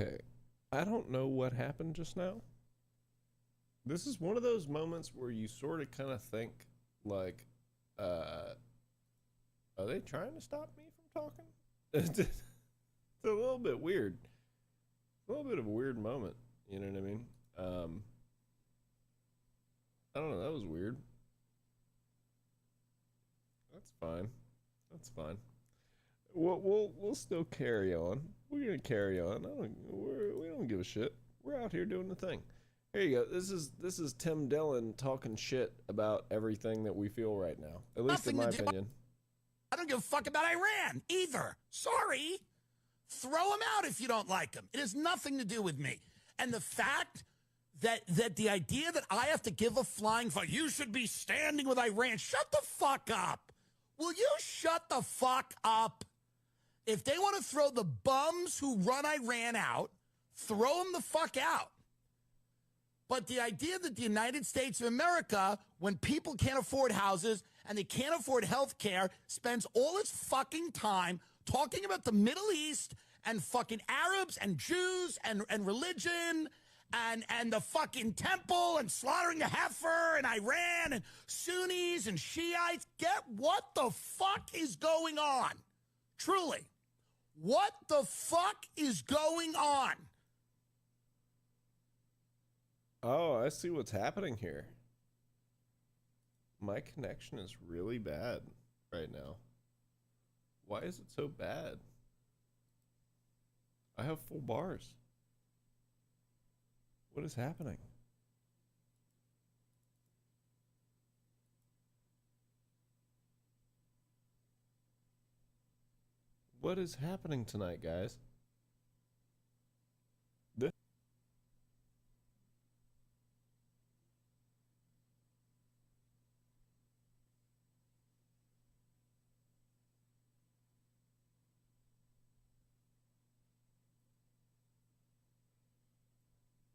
Okay. I don't know what happened just now. This is one of those moments where you sort of kind of think, like, are they trying to stop me from talking? It's a little bit weird. A little bit of a weird moment. You know what I mean? I don't know. That was weird. That's fine. That's fine. We'll still carry on. We're gonna carry on. We don't give a shit. We're out here doing the thing. Here you go. This is Tim Dillon talking shit about everything that we feel right now. At least in my opinion. I don't give a fuck about Iran either. Sorry. Throw them out if you don't like them. It has nothing to do with me. And the fact that the idea that I have to give a flying fuck, you should be standing with Iran. Shut the fuck up. Will you shut the fuck up? If they want to throw the bums who run Iran out, throw them the fuck out. But the idea that the United States of America, when people can't afford houses and they can't afford health care, spends all its fucking time talking about the Middle East and fucking Arabs and Jews and religion and the fucking temple and slaughtering a heifer and Iran and Sunnis and Shiites. Get what the fuck is going on? Truly. What the fuck is going on? Oh, I see what's happening here. My connection is really bad right now. Why is it so bad? I have full bars. What is happening? What is happening tonight, guys?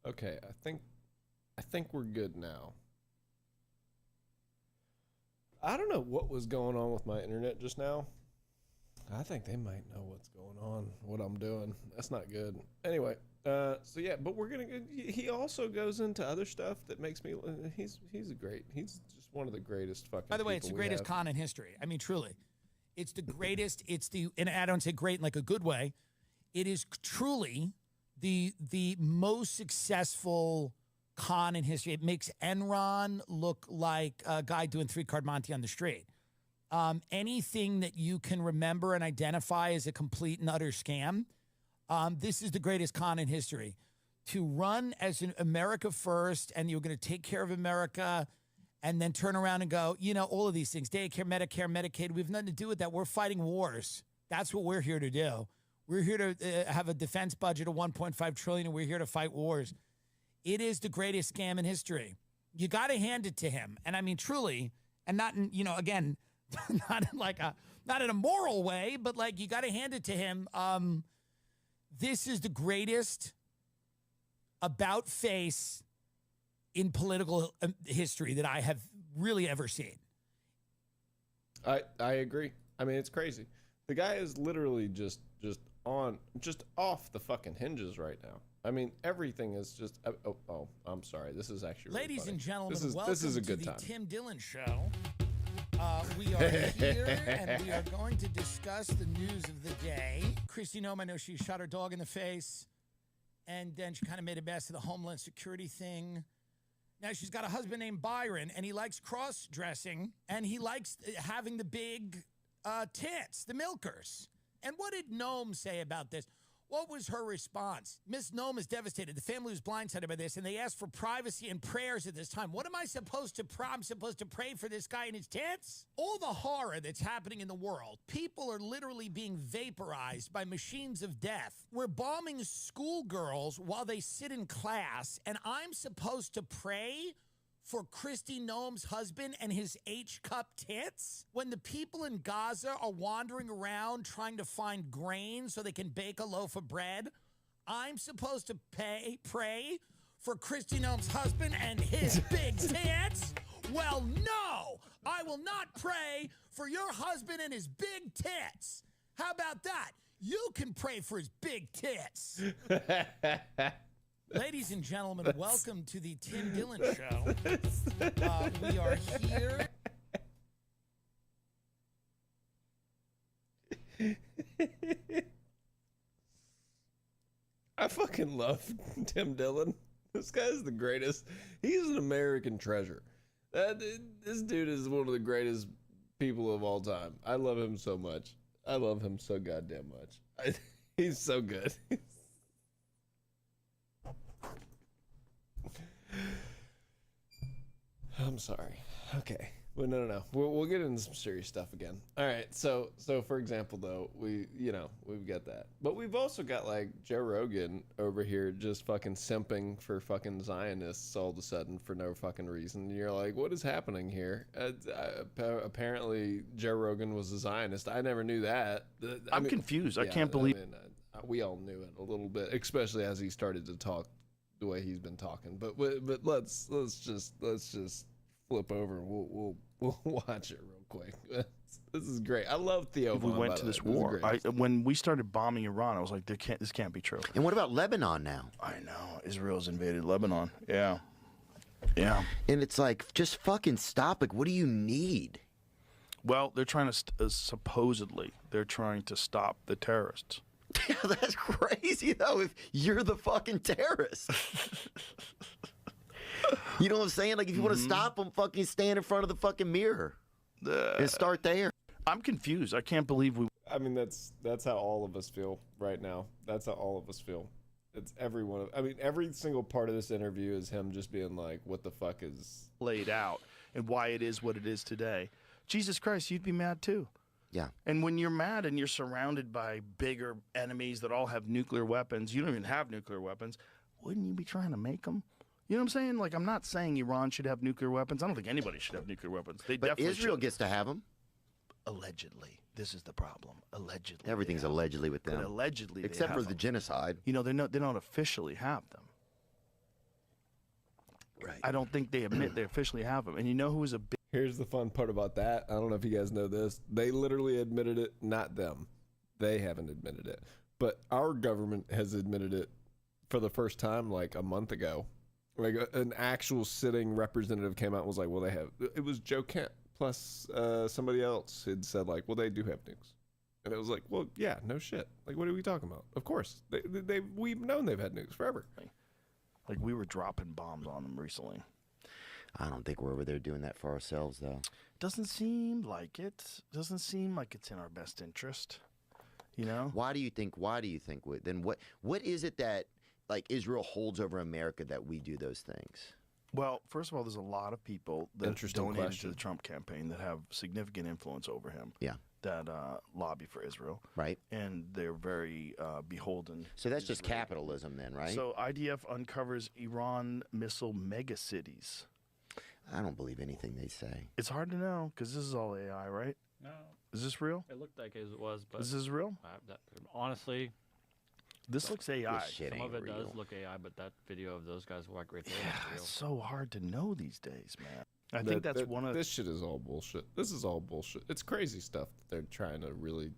Okay, I think we're good now. I don't know what was going on with my internet just now. I think they might know what's going on, what I'm doing. That's not good. Anyway, so yeah, but we're gonna. He also goes into other stuff that makes me. He's great. He's just one of the greatest fucking. By the way, it's the greatest con in history. I mean, truly, it's the greatest. It's the, and I don't say great in like a good way. It is truly the most successful con in history. It makes Enron look like a guy doing 3-card Monte on the street. Anything that you can remember and identify as a complete and utter scam, this is the greatest con in history. To run as an America first, and you're going to take care of America, and then turn around and go, you know, all of these things, daycare, Medicare, Medicaid, we have nothing to do with that. We're fighting wars. That's what we're here to do. We're here to have a defense budget of $1.5 trillion, and we're here to fight wars. It is the greatest scam in history. You got to hand it to him. And I mean, truly, and not in, you know, again, not in a moral way, but like you got to hand it to him. This is the greatest about face in political history that I have really ever seen. I agree. I mean, it's crazy. The guy is literally just off the fucking hinges right now. I mean, everything is just. Oh, I'm sorry. This is actually. Ladies really and gentlemen, welcome this is a good to time. the Tim Dillon Show. We are here, and we are going to discuss the news of the day. Christy Nome, I know she shot her dog in the face, and then she kind of made a mess of the Homeland Security thing. Now she's got a husband named Byron, and he likes cross-dressing, and he likes having the big tits, the milkers. And what did Nome say about this? What was her response? Miss Nome is devastated. The family was blindsided by this, and they asked for privacy and prayers at this time. What am I supposed to pray? I'm supposed to pray for this guy and his tits? All the horror that's happening in the world. People are literally being vaporized by machines of death. We're bombing schoolgirls while they sit in class, and I'm supposed to pray for Christy Nome's husband and his H-cup tits? When the people in Gaza are wandering around trying to find grain so they can bake a loaf of bread, I'm supposed to pray for Christy Nome's husband and his big tits? Well, no! I will not pray for your husband and his big tits. How about that? You can pray for his big tits. Ladies and gentlemen, welcome to the Tim Dillon Show. We are here. I fucking love Tim Dillon. This guy's the greatest. He's an American treasure. This dude is one of the greatest people of all time. I love him so much. I love him so goddamn much. He's so good. I'm sorry. Okay. Well, no. We'll get into some serious stuff again. All right. So for example, though, we've got that, but we've also got like Joe Rogan over here just fucking simping for fucking Zionists all of a sudden for no fucking reason. And you're like, what is happening here? Apparently, Joe Rogan was a Zionist. I never knew that. I'm confused. I can't believe. We all knew it a little bit, especially as he started to talk the way he's been talking. But let's just flip over and we'll watch it real quick. This is great. I love Theo. We went to this war. When we started bombing Iran, I was like, this can't be true. And what about Lebanon now? I know. Israel's invaded Lebanon. Yeah. And it's like, just fucking stop. Like, what do you need? Well, they're trying to, supposedly, they're trying to stop the terrorists. Yeah, that's crazy, though, if you're the fucking terrorist. You know what I'm saying? Like, if you want to stop them, fucking stand in front of the fucking mirror and start there. I'm confused. I can't believe we... I mean, that's how all of us feel right now. That's how all of us feel. It's everyone. I mean, every single part of this interview is him just being like, what the fuck is... laid out and why it is what it is today. Jesus Christ, you'd be mad too. Yeah. And when you're mad and you're surrounded by bigger enemies that all have nuclear weapons, you don't even have nuclear weapons, wouldn't you be trying to make them? You know what I'm saying? Like, I'm not saying Iran should have nuclear weapons. I don't think anybody should have nuclear weapons. They But definitely Israel should. gets to have them. Allegedly. This is the problem. Allegedly. Everything's allegedly with But them. allegedly they Except have for the them. genocide. You know, they don't officially have them. Right. I don't think they admit they officially have them. And you know who was a big... Here's the fun part about that. I don't know if you guys know this. They literally admitted it, not them. They haven't admitted it. But our government has admitted it for the first time like a month ago. Like an actual sitting representative came out and was like, well, they have... It was Joe Kent plus somebody else had said like, well, they do have nukes. And it was like, well, yeah, no shit. Like, what are we talking about? Of course. We've known they've had nukes forever. Like, we were dropping bombs on them recently. I don't think we're over there doing that for ourselves, though. Doesn't seem like it. Doesn't seem like it's in our best interest. You know? Why do you think? Then what is it that like Israel holds over America that we do those things? Well, first of all, there's a lot of people that Interesting donated to question. the Trump campaign that have significant influence over him. Yeah. That lobby for Israel. Right. And they're very beholden. So that's just capitalism then, right? So IDF uncovers Iran missile megacities. I don't believe anything they say. It's hard to know because this is all AI, right? No, Is this real? it looked like it was, but Is this real? honestly, This looks AI. This shit some ain't of it real. does look AI, but that video of those guys like right there Yeah, looks it's so hard to know these days, man. I think That- that's one of... This shit is all bullshit. This is all bullshit. It's crazy stuff that they're trying to really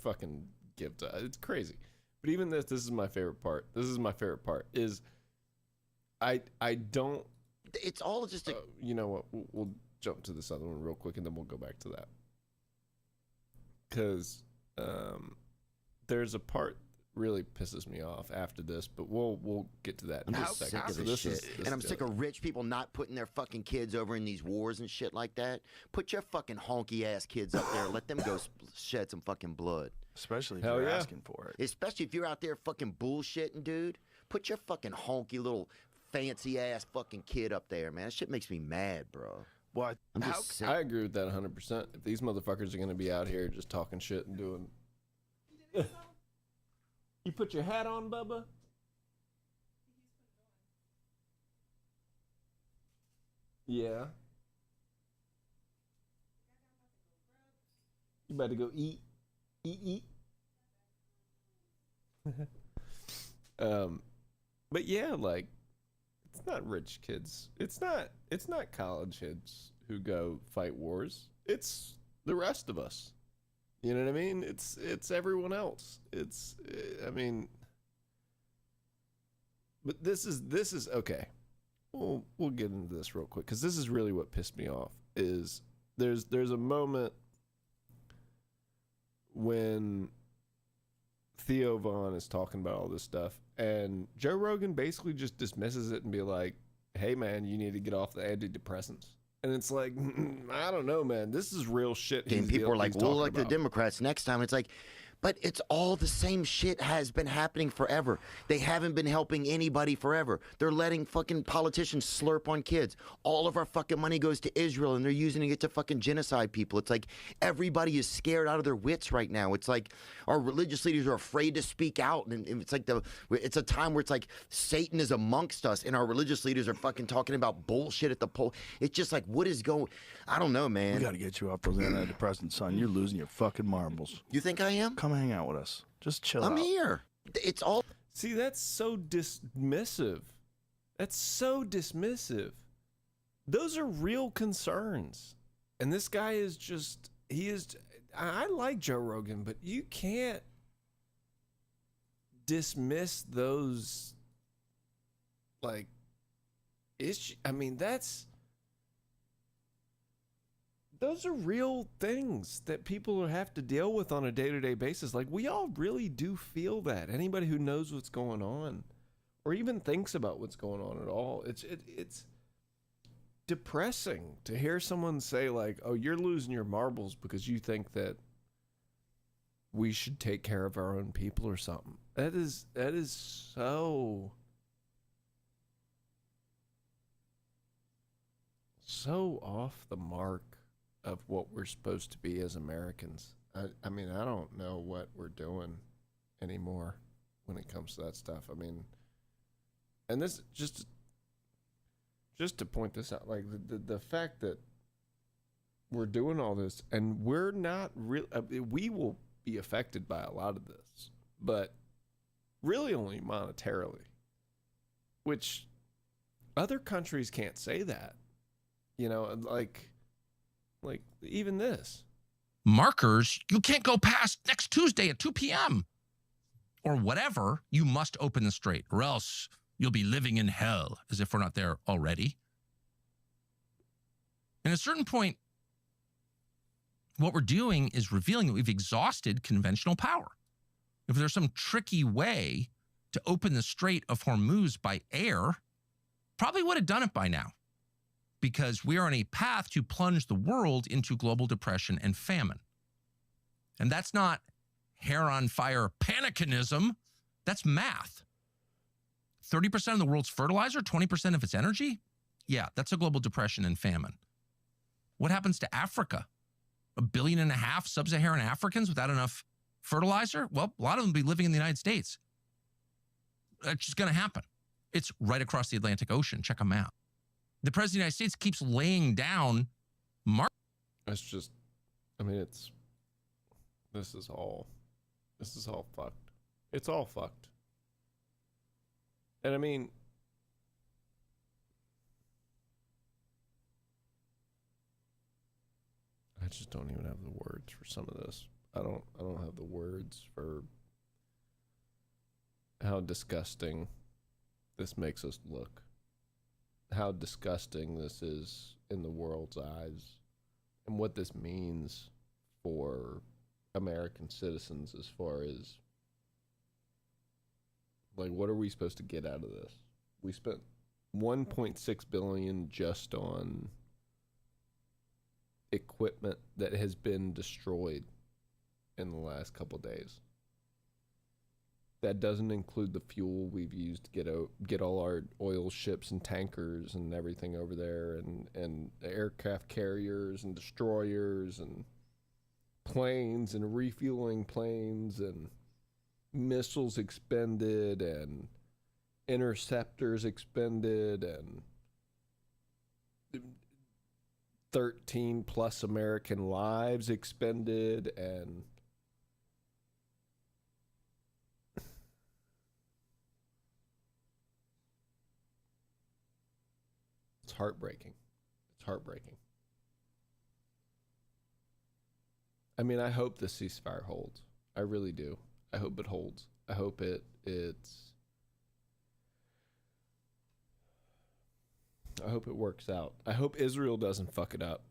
fucking give to. It's crazy. But even this is my favorite part. This is my favorite part is I don't... It's all just a... you know what? We'll jump to this other one real quick and then we'll go back to that. Because there's a part really pisses me off after this, but we'll get to that in I'm a just second. sick of So this shit. this And I'm is sick of rich people not putting their fucking kids over in these wars and shit like that. Put your fucking honky-ass kids up there. Let them go shed some fucking blood. Especially if Hell you're yeah. asking for it. Especially if you're out there fucking bullshitting, dude. Put your fucking honky little fancy-ass fucking kid up there, man. That shit makes me mad, bro. What? I'm just sick. I agree with that 100%. If these motherfuckers are going to be out here just talking shit and doing... You put your hat on, Bubba? Yeah. You better go eat. Eat. But yeah, like, it's not rich kids. It's not college kids who go fight wars. It's the rest of us. You know what I mean? It's everyone else. I mean, but this is okay. We'll get into this real quick because this is really what pissed me off. Is there's a moment when Theo Vaughn is talking about all this stuff, and Joe Rogan basically just dismisses it and be like, "Hey man, you need to get off the antidepressants." And it's like, I don't know, man. This is real shit. And people are like, we'll elect the Democrats next time. It's like, but it's all the same shit has been happening forever. They haven't been helping anybody forever. They're letting fucking politicians slurp on kids. All of our fucking money goes to Israel, and they're using it to fucking genocide people. It's like everybody is scared out of their wits right now. It's like our religious leaders are afraid to speak out, and it's like it's a time where it's like Satan is amongst us, and our religious leaders are fucking talking about bullshit at the poll. It's just like, what is going? I don't know, man. We got to get you off those antidepressants, son. You're losing your fucking marbles. You think I am? Come hang out with us. Just chill out. I'm here. It's all. See, that's so dismissive. That's so dismissive. Those are real concerns. And this guy is just, I like Joe Rogan, but you can't dismiss those, like, issues. I mean, those are real things that people have to deal with on a day-to-day basis. Like, we all really do feel that. Anybody who knows what's going on or even thinks about what's going on at all, it's depressing to hear someone say, like, oh, you're losing your marbles because you think that we should take care of our own people or something. That is so off the mark of what we're supposed to be as Americans. I mean, I don't know what we're doing anymore when it comes to that stuff. I mean, and this just to point this out, like the fact that we're doing all this and we're not real. We will be affected by a lot of this, but really only monetarily, which other countries can't say that. You know, like even this. Markers, you can't go past next Tuesday at 2 p.m. or whatever. You must open the strait, or else you'll be living in hell, as if we're not there already. And at a certain point, what we're doing is revealing that we've exhausted conventional power. If there's some tricky way to open the Strait of Hormuz by air, probably would have done it by now, because we are on a path to plunge the world into global depression and famine. And that's not hair on fire panicism. That's math. 30% of the world's fertilizer, 20% of its energy? Yeah, that's a global depression and famine. What happens to Africa? 1.5 billion sub-Saharan Africans without enough fertilizer? Well, a lot of them will be living in the United States. That's just going to happen. It's right across the Atlantic Ocean. Check a map. The President of the United States keeps laying down That's just, I mean, this is all fucked. It's all fucked. And I mean, I just don't even have the words for some of this. I don't have the words for how disgusting this makes us look. How disgusting this is in the world's eyes, and what this means for American citizens as far as, like, what are we supposed to get out of this? We spent $1.6 billion just on equipment that has been destroyed in the last couple of days. That doesn't include the fuel we've used to get all our oil ships and tankers and everything over there, and aircraft carriers and destroyers and planes and refueling planes and missiles expended and interceptors expended and 13 plus American lives expended, and it's heartbreaking. It's heartbreaking. I mean, I hope the ceasefire holds. I really do. I hope it holds. I hope I hope it works out. I hope Israel doesn't fuck it up.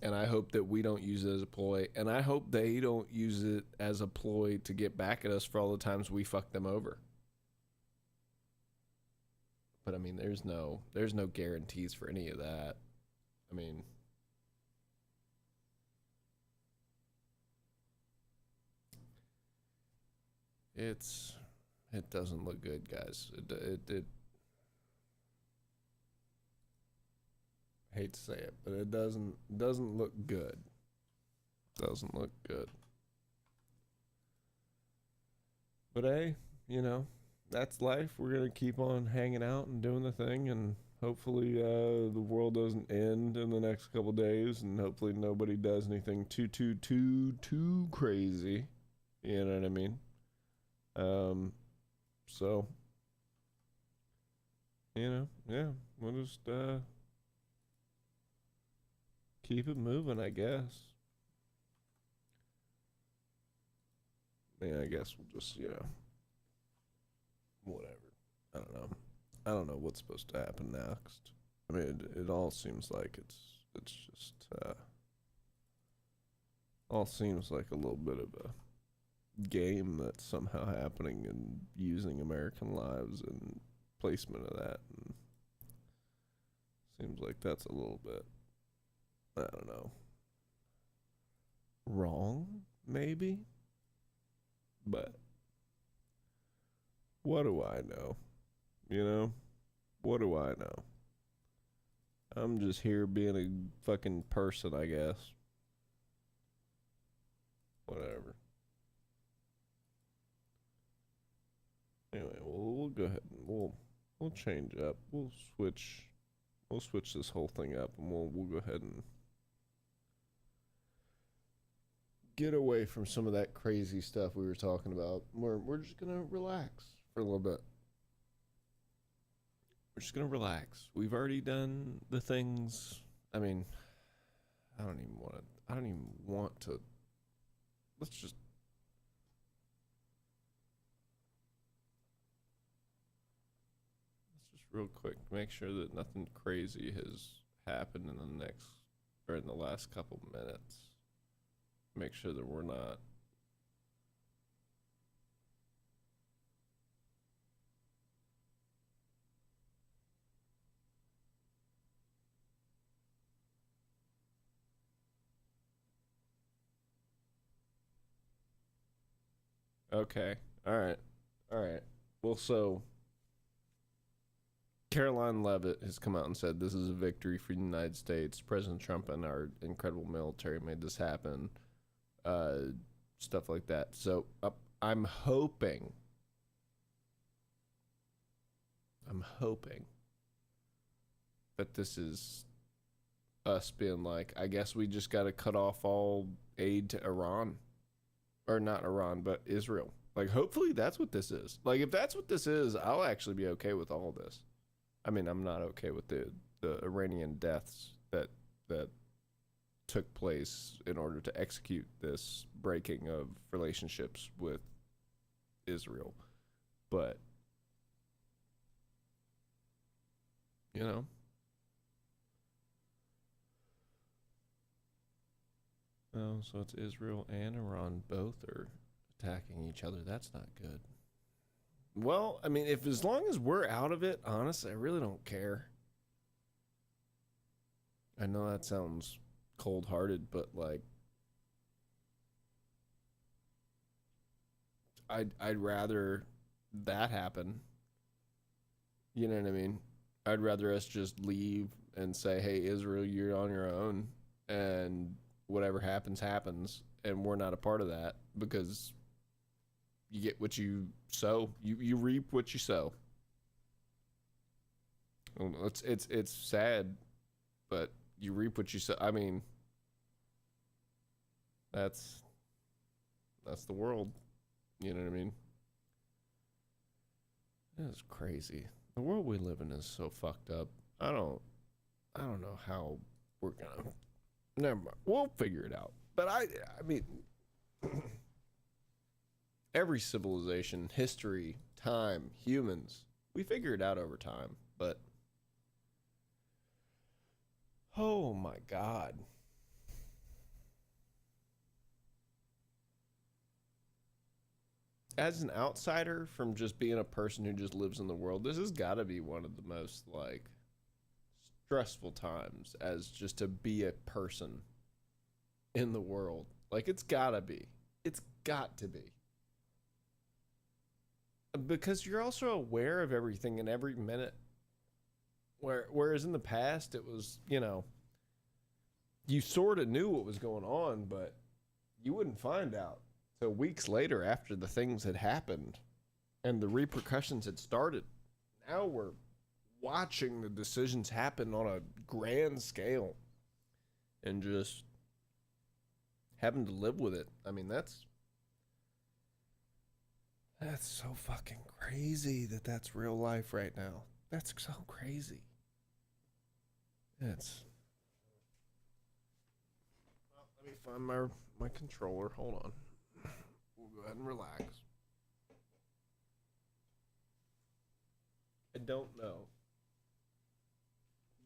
And I hope that we don't use it as a ploy. And I hope they don't use it as a ploy to get back at us for all the times we fucked them over. But I mean, there's no guarantees for any of that. I mean, it doesn't look good, guys. It I hate to say it, but it doesn't look good. Doesn't look good. But hey, you know, that's life. We're gonna keep on hanging out and doing the thing, and hopefully the world doesn't end in the next couple days, and hopefully nobody does anything too crazy. You know what I mean? So you know, yeah, we'll just keep it moving, I guess. Yeah, I guess we'll just, you know, whatever. I don't know. I don't know what's supposed to happen next. I mean, it all seems like it's just all seems like a little bit of a game that's somehow happening and using American lives and placement of that. And seems like that's a little bit, I don't know, wrong, maybe? But what do I know? You know? What do I know? I'm just here being a fucking person, I guess. Whatever. Anyway, we'll go ahead and we'll change up. We'll switch this whole thing up, and we'll go ahead and get away from some of that crazy stuff we were talking about. We're just gonna relax for a little bit. We're just gonna relax. We've already done the things. I mean, I don't even want to. Let's just real quick make sure that nothing crazy has happened in the last couple minutes. Make sure that we're not okay. All right. Well, so Caroline Leavitt has come out and said this is a victory for the United States. President Trump and our incredible military made this happen. Stuff like that. So I'm hoping that this is us being like, I guess we just got to cut off all aid to Iran. Or not Iran, but Israel. Like, hopefully that's what this is. Like, if that's what this is, I'll actually be okay with all this. I mean, I'm not okay with the Iranian deaths that took place in order to execute this breaking of relationships with Israel. But, you know, oh, so it's Israel and Iran both are attacking each other. That's not good. Well, I mean, as long as we're out of it, honestly, I really don't care. I know that sounds cold-hearted, but like, I'd rather that happen. You know what I mean? I'd rather us just leave and say, "Hey, Israel, you're on your own," and whatever happens, and we're not a part of that, because you get what you sow. You reap what you sow. It's sad, but you reap what you sow. I mean, that's the world. You know what I mean? It's crazy. The world we live in is so fucked up. I don't know how we're gonna. Never mind. We'll figure it out. But I mean, every civilization, history, time, humans, we figure it out over time. But oh my God. As an outsider from just being a person who just lives in the world, this has got to be one of the most like stressful times as just to be a person in the world. Like it's got to be. It's got to be. Because you're also aware of everything in every minute. Whereas in the past it was, you know, you sort of knew what was going on, but you wouldn't find out. So weeks later, after the things had happened and the repercussions had started, now we're watching the decisions happen on a grand scale and just having to live with it. I mean, that's so fucking crazy that that's real life right now. That's so crazy. It's... Well, let me find my controller. Hold on. We'll go ahead and relax. I don't know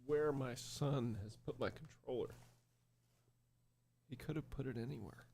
where my son has put my controller. He could have put it anywhere.